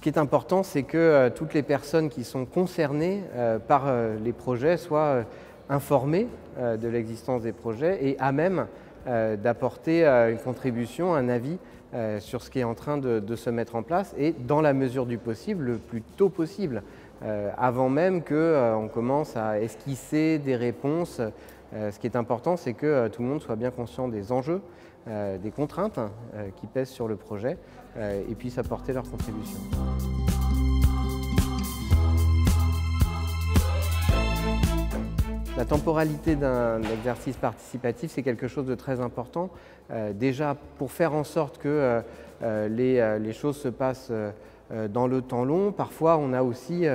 qui est important, c'est que toutes les personnes qui sont concernées par les projets soient informées de l'existence des projets et à même d'apporter une contribution, un avis sur ce qui est en train de se mettre en place et dans la mesure du possible, le plus tôt possible, avant même qu'on commence à esquisser des réponses. Ce qui est important, c'est que tout le monde soit bien conscient des enjeux, des contraintes qui pèsent sur le projet et puisse apporter leur contribution. La temporalité d'un exercice participatif, c'est quelque chose de très important. Déjà, pour faire en sorte que les choses se passent dans le temps long, parfois on a aussi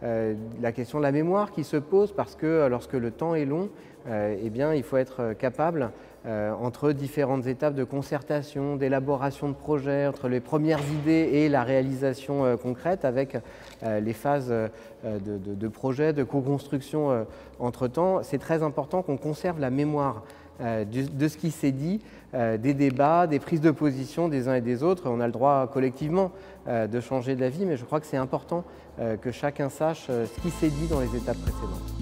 la question de la mémoire qui se pose parce que lorsque le temps est long, eh bien, il faut être capable, entre différentes étapes de concertation, d'élaboration de projet, entre les premières idées et la réalisation concrète, avec les phases de projet, de co-construction entre-temps, c'est très important qu'on conserve la mémoire de ce qui s'est dit, des débats, des prises de position des uns et des autres. On a le droit collectivement de changer d'avis, mais je crois que c'est important que chacun sache ce qui s'est dit dans les étapes précédentes.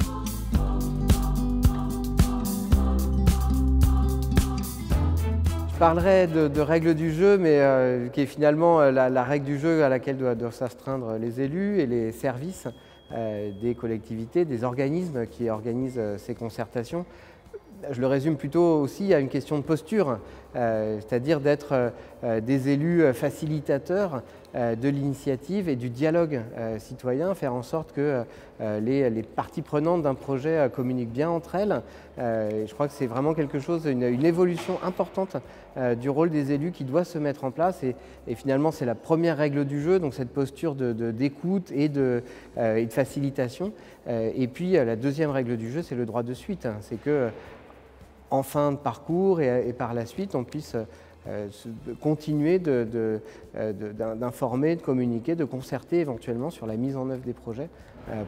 Je parlerai de règles du jeu, mais qui est finalement la règle du jeu à laquelle doivent s'astreindre les élus et les services des collectivités, des organismes qui organisent ces concertations. Je le résume plutôt aussi à une question de posture, c'est-à-dire d'être des élus facilitateurs de l'initiative et du dialogue citoyen, faire en sorte que les parties prenantes d'un projet communiquent bien entre elles. Je crois que c'est vraiment quelque chose, une évolution importante du rôle des élus qui doit se mettre en place et finalement c'est la première règle du jeu, donc cette posture d'écoute et de facilitation. Et puis la deuxième règle du jeu, c'est le droit de suite, c'est que en fin de parcours et par la suite, on puisse continuer d'informer, de communiquer, de concerter éventuellement sur la mise en œuvre des projets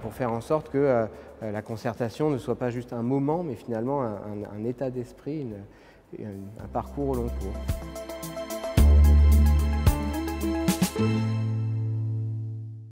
pour faire en sorte que la concertation ne soit pas juste un moment, mais finalement un état d'esprit, un parcours au long cours.